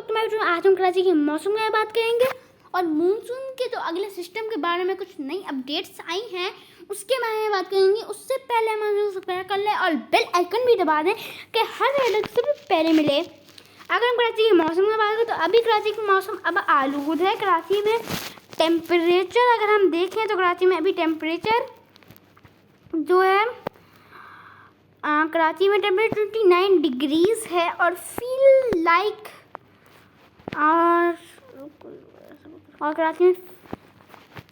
तो आज हम कराची के मौसम में बात करेंगे और मानसून के जो अगले सिस्टम के बारे में कुछ नई अपडेट्स आई हैं उसके बारे में बात करेंगे। उससे पहले हमें सब्सक्राइब कर लें और बेल आइकन भी दबा दें कि हर वीडियो से भी पहले मिले। अगर हम कराची के मौसम की बात करें तो अभी कराची का मौसम अब आलूद है। कराची में टेम्परेचर अगर हम देखें तो कराची में अभी टेम्परेचर जो है कराची में टेम्परेचर 29 डिग्रीज है और फील लाइक और कराची में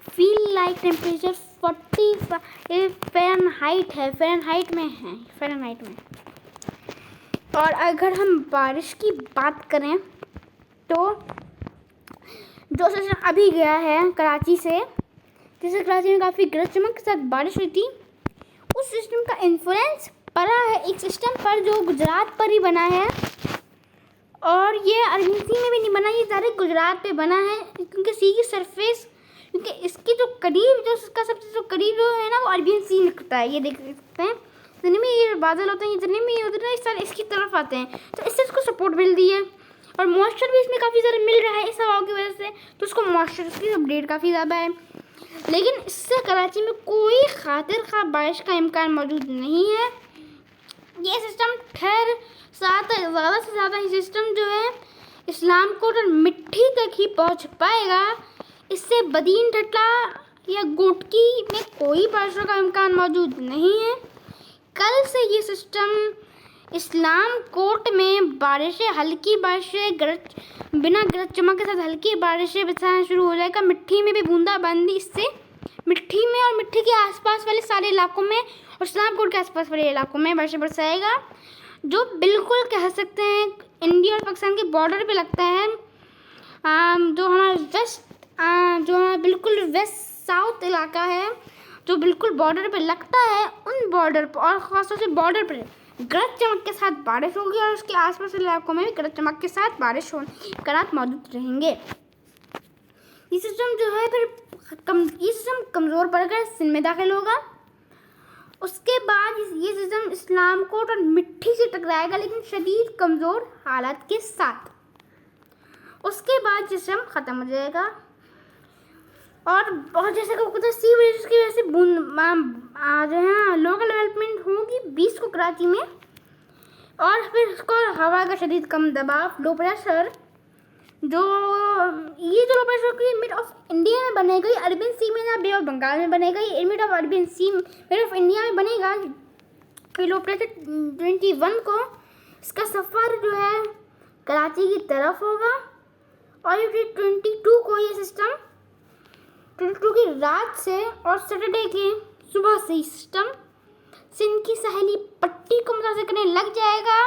फील लाइक टेम्परेचर 40 फ़ारेनहाइट है, फ़ारेनहाइट में। और अगर हम बारिश की बात करें तो जो सिस्टम अभी गया है कराची से, जैसे कराची में काफ़ी गरज चमक के साथ बारिश हुई थी, उस सिस्टम का इन्फ्लुएंस पड़ा है एक सिस्टम पर जो गुजरात पर ही बना है और ये अरबी सी में भी नहीं बना, ये डायरेक्ट गुजरात पे बना है क्योंकि सी की सरफेस, क्योंकि इसके जो करीब जो इसका सबसे जो करीब जो है ना वो अरबियन सी निकलता है। ये देख सकते हैं जितने में ये बादल होते हैं, जितने में ये होते हैं सारे इसकी तरफ आते हैं, तो इससे इसको सपोर्ट मिलती है और मॉइस्चर भी इसमें काफ़ी ज़्यादा मिल रहा है इस हवा की वजह से, तो उसको मॉइस्चर की अपडेट काफ़ी ज़्यादा है। लेकिन इससे कराची में कोई खातिर खा बारिश का इम्कान मौजूद नहीं है। ये सिस्टम ज़्यादा से ज़्यादा ये सिस्टम जो है इस्लाम कोट और मिट्टी तक ही पहुंच पाएगा। इससे बदीन ठट्टा या गोटकी में कोई बारिश का इम्कान मौजूद नहीं है। कल से ये सिस्टम इस्लाम कोट में बारिशें, हल्की बारिशें, बिना गरज चमक के साथ हल्की बारिशें बरसाना शुरू हो जाएगा। मिट्टी में भी बूंदाबांदी, इससे मिट्टी में और मिट्टी के आसपास वाले सारे इलाकों में और इस्लाम कोट के आसपास वाले इलाकों में बारिशें बरसाएगा, जो बिल्कुल कह सकते हैं इंडिया और पाकिस्तान के बॉर्डर पे लगता है। जो हमारा बिल्कुल वेस्ट साउथ इलाका है, जो बिल्कुल बॉर्डर पे लगता है, उन बॉर्डर पर और ख़ासतौर से बॉर्डर पर गरज चमक के साथ बारिश होगी और उसके आसपास के इलाकों में भी गरज चमक के साथ बारिश करात मौजूद रहेंगे। ये सिस्टम जो है फिर ये सिस्टम कमज़ोर पड़कर सिंध में दाखिल होगा। उसके बाद ये सिस्टम इस्लाम कोट और मिट्टी से टकराएगा लेकिन शदीद कमज़ोर हालात के साथ। उसके बाद सिस्टम ख़त्म हो जाएगा और जैसे कि सी ब्रिज की वजह से जो है लोकल डेवलपमेंट होगी 20 को कराची में, और फिर उसको हवा का शदीद कम दबाव लो प्रेशर जो लो प्रेशर की मिड ऑफ इंडिया में बनेगा, अरबियन सी में या बे ऑफ बंगाल में बनेगा, ये mid of Arabian sea mid of India में बनेगा। ये लो प्रेशर 21 को इसका सफ़र जो है कराची की तरफ होगा और ये 22 को ये सिस्टम 22 की रात से और सैटरडे के सुबह से सिस्टम सिंध की सहेली पट्टी को मुतासिर करने लग जाएगा।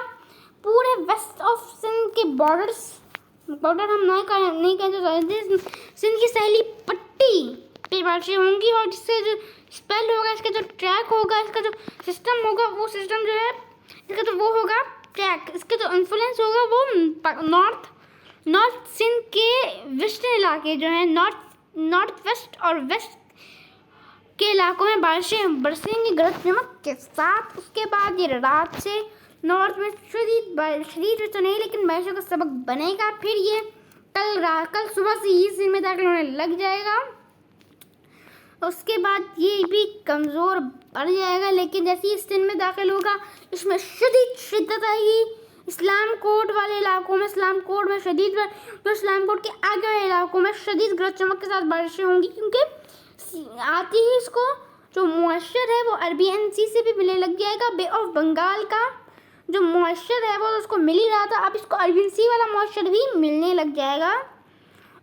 पूरे वेस्ट ऑफ सिंध के बॉर्डर हम नहीं कहते चाहते, सिंध की सहेली पट्टी पे बारिशें होंगी और जिससे जो स्पेल होगा, इसका जो ट्रैक होगा, इसका जो सिस्टम होगा, वो सिस्टम जो है इसका तो वो होगा ट्रैक, इसका जो इन्फ्लुएंस होगा वो नॉर्थ सिंध के वेस्टर्न इलाके जो है नॉर्थ वेस्ट और वेस्ट के इलाकों में बारिशें बरसेंगी गरज चमक के साथ। उसके बाद ये रात से नॉर्थ में शदीद तो नहीं लेकिन बारिशों का सबक बनेगा। फिर ये कल सुबह से ही सिंध में दाखिल होने लग जाएगा। उसके बाद ये भी कमज़ोर बढ़ जाएगा, लेकिन जैसे ही सिंध में दाखिल होगा इसमें शदीद शिद्दत आएगी। इस्लाम कोट वाले इलाकों में, इस्लाम कोट में शदीद, तो इस्लाम कोट के आगे वाले इलाकों में शदीद गरज चमक के साथ बारिशें होंगी क्योंकि आती ही इसको जो मॉइस्चर है वो अरबियन सी से भी मिलने लग जाएगा। बे ऑफ बंगाल का जो मॉइस्चर है वो उसको मिल ही रहा था, अब इसको अरबियन सी वाला मॉइस्चर भी मिलने लग जाएगा।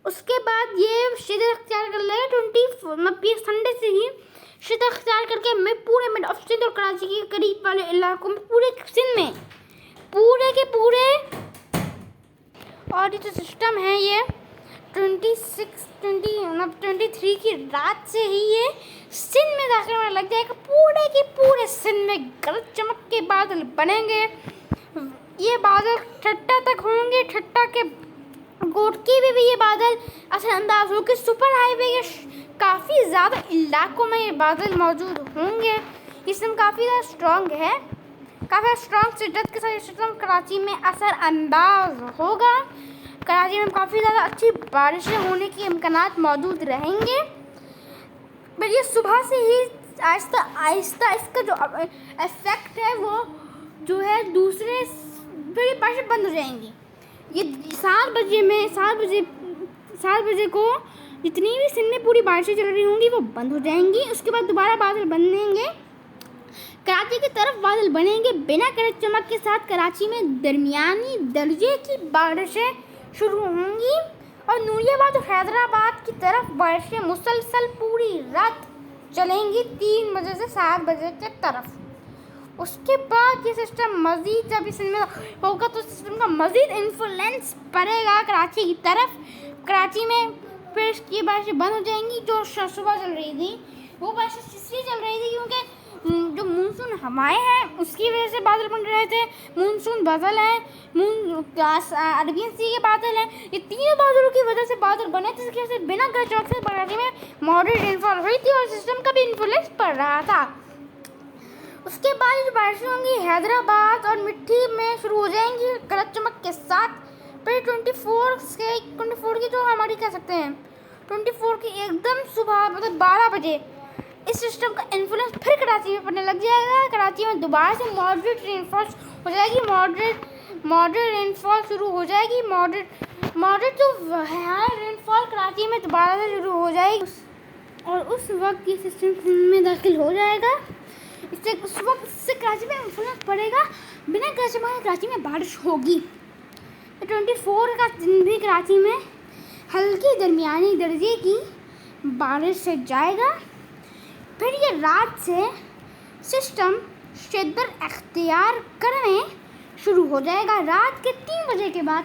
उसके बाद ये शिद्दत अख्तियार कर लेगा संडे से ही शिद्दत अख्तियार करके मैं पूरे मिड ऑफ सिंध और कराची के करीब वाले इलाकों में पूरे सिंध में पूरे के पूरे, और ये जो सिस्टम है ये 23 की रात से ही ये सिंध में दाखिल होने लग जाएगा। पूरे के पूरे सिंध में गरज चमक के बादल बनेंगे। ये बादल ठट्टा तक होंगे, ठट्टा के गोटकी में भी ये बादल असरअंदाज होकर सुपर हाईवे के काफ़ी ज़्यादा इलाकों में ये बादल मौजूद होंगे। ये सिस्टम काफ़ी ज़्यादा स्ट्रॉन्ग है, काफ़ी स्ट्रॉन्ग शिद्दत के साथ सिस्टम कराची में असरअंदाज होगा। कराची में काफ़ी ज़्यादा अच्छी बारिशें होने के इम्कानात मौजूद रहेंगे। पर ये सुबह से ही आहिस्ता आहिस्ता इसका जो इफेक्ट है वो जो है दूसरे फिर ये बारिशें बंद हो जाएंगी। ये 7 बजे को जितनी भी सिंध में पूरी बारिशें चल रही होंगी वो बंद हो जाएंगी। उसके बाद दोबारा बादल बनेंगे, कराची की तरफ बादल बनेंगे बिना गरज चमक के साथ। कराची में दरमियानी दर्जे की बारिशें शुरू होंगी और नूरियाबाद और हैदराबाद की तरफ बारिशें मुसलसल पूरी रात चलेंगी 3 बजे से 7 बजे की तरफ। उसके बाद ये सिस्टम मज़ीद जब इस में होगा तो सिस्टम का मज़ीद इन्फ्लुएंस पड़ेगा कराची की तरफ। कराची में फिर ये बारिशें बंद हो जाएंगी। जो सुबह चल रही थी वो बारिशें इसलिए चल रही थी क्योंकि जो मानसून हवाएं हैं उसकी वजह से बादल बन रहे थे। मानसून बादल है, अरबियन सी के बादल हैं, ये तीनों बादलों की वजह से बादल बने थे, जिसकी वजह से बिना गरज चमक से कराची में मॉडरेट रेनफॉल हुई थी और सिस्टम का भी इन्फ्लुएंस पड़ रहा था। उसके बाद जो बारिशें होंगी हैदराबाद और मिट्टी में शुरू हो जाएंगी गरज चमक के साथ। फिर 24 की जो हमारी कह सकते हैं 24 की एकदम सुबह मतलब 12 बजे इस सिस्टम का इन्फ्लुएंस फिर कराची में पड़ने लग जाएगा। कराची में दोबारा से मॉडरेट रेनफॉल हो जाएगी, मॉडरेट रेनफॉल शुरू हो जाएगी। मॉडरेट जो है रेनफॉल कराची में दोबारा से शुरू हो जाएगी और उस वक्त ये सिस्टम में दाखिल हो जाएगा। इससे उस वक्त से कराची में इन्फ्लुएंस पड़ेगा, बिना गरज चमक कराची में बारिश होगी। 24 का दिन भी कराची में हल्की दरमियानी दर्जे की बारिश से जाएगा। फिर ये रात से सिस्टम शिद्दत अख्तियार करने शुरू हो जाएगा। रात के 3 बजे के बाद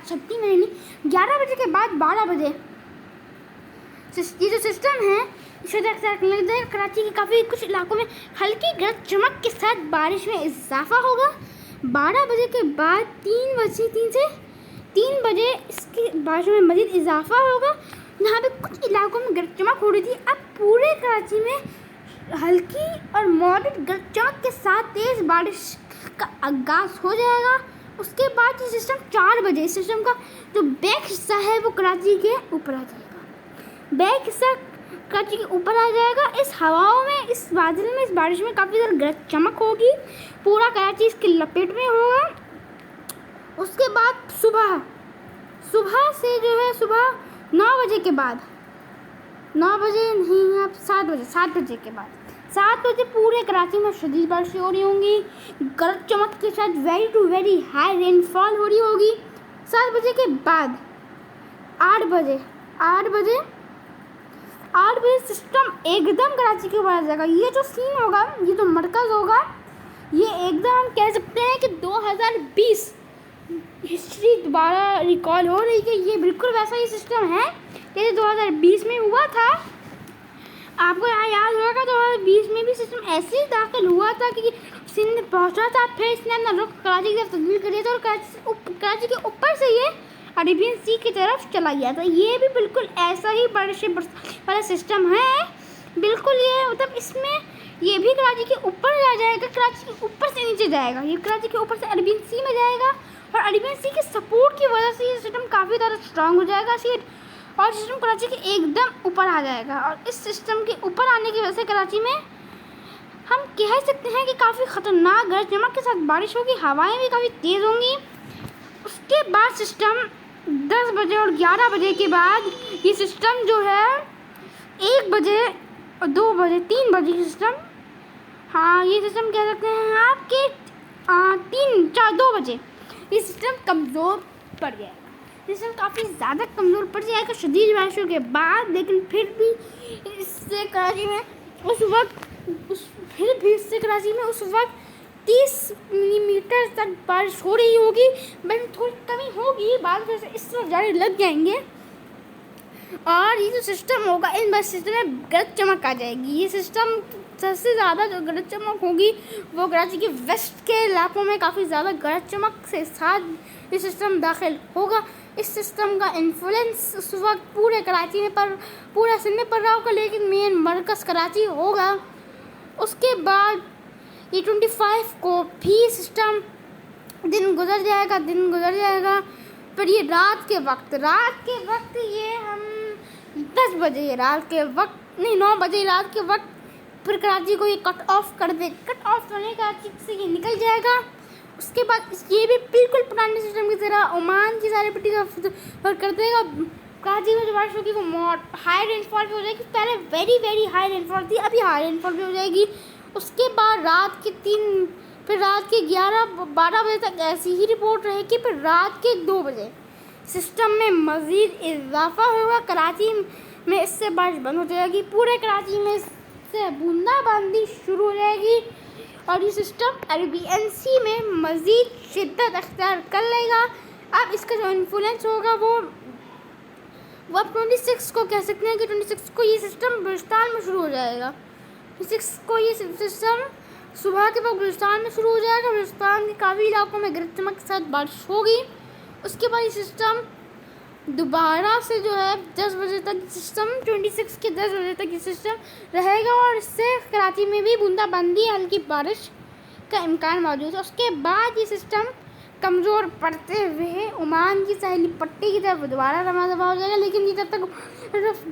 11 बजे के बाद 12 बजे ये जो सिस्टम है शिद्दत अख्तियार कराची के काफ़ी कुछ इलाकों में हल्की गरज चमक के साथ बारिश में इजाफा होगा। 12 बजे के बाद 3 बजे इसकी बारिश में मज़ीद इजाफा होगा। यहाँ पे कुछ इलाकों में गरज चमक हो रही थी, अब पूरे कराची में हल्की और मॉडरेट गरज चमक के साथ तेज़ बारिश का आगाज़ हो जाएगा। उसके बाद ये सिस्टम 4 बजे सिस्टम का जो बैक हिस्सा है वो कराची के ऊपर आ जाएगा। बैक हिस्सा कराची के ऊपर आ जाएगा। इस हवाओं में, इस बादल में, इस बारिश में काफ़ी ज़्यादा गरज चमक होगी। पूरा कराची इसके लपेट में होगा। उसके बाद सुबह से जो है सुबह 9 बजे के बाद 9 बजे नहीं आप 7 बजे के बाद 7 बजे पूरे कराची में शदीद बारिश हो रही होंगी। गरज चमक के साथ very to very high rainfall हो रही होगी। 7 बजे के बाद 8 बजे सिस्टम एकदम कराची के ऊपर आ जाएगा। ये जो सीन होगा, ये जो मरकज़ होगा, ये एकदम हम कह सकते हैं कि 2020 हिस्ट्री दोबारा रिकॉल हो रही है। ये बिल्कुल वैसा ही सिस्टम है जैसे 2020 में हुआ था। आपको यहाँ याद होगा 2020 में भी सिस्टम ऐसे ही दाखिल हुआ था कि सिंध पहुँचा था, फिर इसने अपना रुख कराची की तरफ तब्दील कर दिया था और कराची के ऊपर से ये अरेबियन सी की तरफ चला गया था। ये भी बिल्कुल ऐसा ही बारिश वाला सिस्टम है। बिल्कुल ये मतलब इसमें ये भी कराची के ऊपर जा जाएगा, कराची के ऊपर से नीचे जाएगा। ये कराची के ऊपर से अरेबियन सी में जाएगा और अरेबियन सी के सपोर्ट की वजह से ये सिस्टम काफ़ी ज़्यादा स्ट्रांग हो जाएगा और सिस्टम कराची के एकदम ऊपर आ जाएगा। और इस सिस्टम के ऊपर आने की वजह से कराची में हम कह सकते हैं कि काफ़ी ख़तरनाक गरज चमक के साथ बारिश होगी, हवाएं भी काफ़ी तेज़ होंगी। उसके बाद सिस्टम 10 बजे और 11 बजे के बाद ये सिस्टम जो है 1 बजे और 2 बजे 3 बजे की सिस्टम, हाँ ये सिस्टम कह सकते हैं आपके 2 बजे ये सिस्टम कमज़ोर पड़ जाएगा। सिस्टम काफ़ी ज़्यादा कमज़ोर पड़ जाएगा शदीद बारिशों के बाद। लेकिन फिर भी इससे कराची में उस वक्त 30 मिलीमीटर तक बारिश हो रही होगी। बस थोड़ी कमी होगी, बाद में इस वक्त जारी लग जाएंगे और ये जो सिस्टम होगा इन बस सिस्टम में गरज चमक आ जाएगी। ये सिस्टम सबसे ज़्यादा जो गरज चमक होगी वो कराची के वेस्ट के इलाकों में काफ़ी ज़्यादा गरज चमक से साथ ये सिस्टम दाखिल होगा। इस सिस्टम का इन्फ्लुएंस उस वक्त पूरे कराची में पूरा सिंध में पड़ रहा होगा, लेकिन मेन मरकज़ कराची होगा। उसके बाद ये 25 को भी सिस्टम दिन गुजर जाएगा। पर ये रात के वक्त ये हम 10 बजे रात के वक्त नहीं 9 बजे रात के वक्त फिर कराची को ये कट ऑफ कर दे। कट ऑफ होने का से ये निकल जाएगा। उसके बाद ये भी बिल्कुल पुराने सिस्टम की तरह ओमान की सारी पट्टी का कर देगा। कराची में जो बारिश होगी वो हाई रेनफॉल भी हो जाएगी। पहले वेरी वेरी हाई रेनफॉल थी, अभी हाई रेनफॉल भी हो जाएगी। उसके बाद रात के 11-12 बजे तक ऐसी ही रिपोर्ट रहेगी। फिर रात के 2 बजे सिस्टम में मज़ीद इजाफा होगा। कराची में इससे बारिश बंद हो जाएगी। पूरे कराची में इससे बूंदाबांदी शुरू हो जाएगी और ये सिस्टम अरबियन सी में मज़ीद शिद्दत अख्तियार कर लेगा। अब इसका जो इन्फ्लुएंस होगा वो अब 26 को कह सकते हैं कि 26 को ये सिस्टम बलूचिस्तान में शुरू हो जाएगा। 26 को ये सिस्टम सुबह के वक्त बलूचिस्तान में शुरू हो जाएगा। बलूचिस्तान के काफ़ी इलाकों में गरज चमक के साथ बारिश होगी। उसके बाद ये सिस्टम दोबारा से जो है 10 बजे तक सिस्टम 26 के 10 बजे तक ये सिस्टम रहेगा और इससे कराची में भी बूंदाबांदी हल्की बारिश का इम्कान मौजूद है। उसके बाद ये सिस्टम कमज़ोर पड़ते हुए ओमान की साहिली पट्टी की तरफ दोबारा रवाना हो जाएगा। लेकिन ये जब तक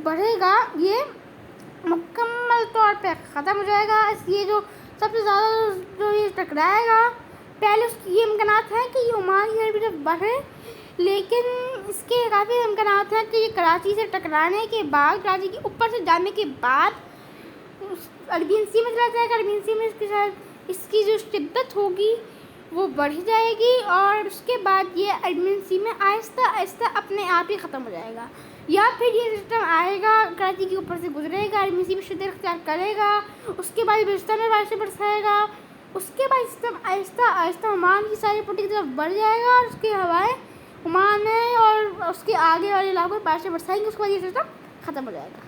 बढ़ेगा ये मुकम्मल तौर पे ख़त्म हो जाएगा। ये जो सबसे ज़्यादा जो ये टकराएगा पहले उसकी ये इम्कानात हैं कि ये ओमान की तरफ बढ़े, लेकिन इसके काफ़ी इम्कानात हैं कि ये कराची से टकराने के बाद कराची के ऊपर से जाने के बाद अरबियन सी में चला जाएगा। अरबियन सी में इसकी जो शिद्दत होगी वो बढ़ जाएगी और उसके बाद ये अरबियन सी में आहिस्ता आहिस्ता अपने आप ही ख़त्म हो जाएगा। या फिर ये सिस्टम आएगा कराची के ऊपर से गुजरेगा, अरबियन सी में शिद्दत अख्तियार करेगा, उसके बाद बलूचिस्तान में बारिश बरसाएगा। उसके बाद सिस्टम आहिस्ता आहिस्ता ओमान की सारी पट्टी की तरफ बढ़ जाएगा और उसकी हवाएं ओमान में और उसके आगे वाले इलाकों में बारिश बरसाएंगे। उसके बाद ये सिस्टम ख़त्म हो जाएगा।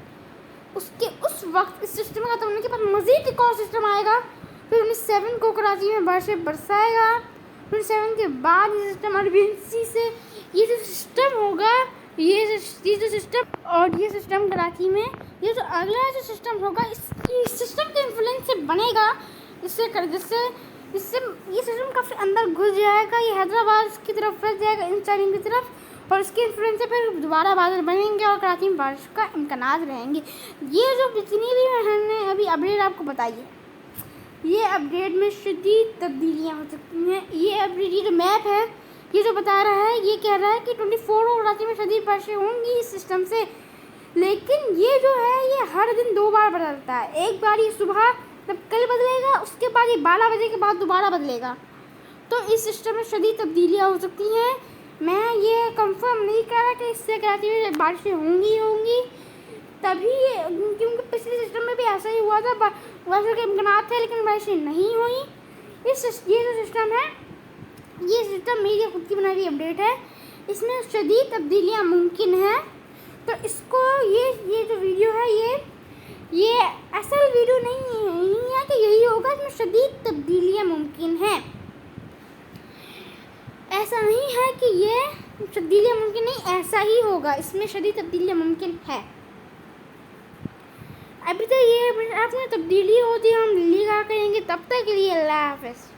उस वक्त इस सिस्टम ख़त्म होने के बाद मज़ीद एक और सिस्टम आएगा। फिर 19/7 को कराची में बारिश बरसाएगा। 19/7 के बाद ये सिस्टम अरबियन सी से ये जो सिस्टम होगा ये जो सिस्टम और ये सिस्टम कराची में ये जो अगला जो सिस्टम होगा इस सिस्टम के इन्फ्लुएंस से बनेगा जिससे ये सिस्टम काफ़ी अंदर घुस जाएगा। ये हैदराबाद की तरफ फंस जाएगा इंसानी की तरफ और इसके इन्फ्लुएंस से फिर दोबारा बादल बनेंगे और कराची में बारिश का इम्कानात रहेंगे। ये जो जितनी भी मैंने अभी अपडेट आपको बताई है ये अपडेट में शदीद तब्दीलियाँ हो सकती हैं। ये अपडेट ये जो मैप है ये जो बता रहा है ये कह रहा है कि 24 को कराची में शदीद बारिशें होंगी इस सिस्टम से। लेकिन ये जो है ये हर दिन 2 बार बदलता है। एक बार ये सुबह तब कल बदलेगा, उसके बाद ये 12 बजे के बाद दोबारा बदलेगा। तो इस सिस्टम में शदीद तब्दीलियाँ हो सकती हैं। मैं ये कंफर्म नहीं कर रहा कि इससे कराची में बारिशें होंगी तभी, क्योंकि पिछले सिस्टम में भी ऐसा ही हुआ था। बारिशों के इम्कान थे लेकिन बारिशें नहीं हुई। ये जो सिस्टम है ये सिस्टम मेरी खुद की बनाई हुई अपडेट है। इसमें शदीद तब्दीलियाँ मुमकिन हैं। तो इसको ये जो वीडियो है ये असल वीडियो नहीं है कि यही होगा। इसमें शदीद तब्दीलियाँ मुमकिन हैं। ऐसा नहीं है कि ये तब्दीलियाँ मुमकिन नहीं, ऐसा ही होगा। इसमें शदीद तब्दीलियाँ मुमकिन है। अभी तक ये आपने तब्दीली होती है हम दिल्ली का करेंगे। तब तक के लिए अल्लाह हाफ़िज़।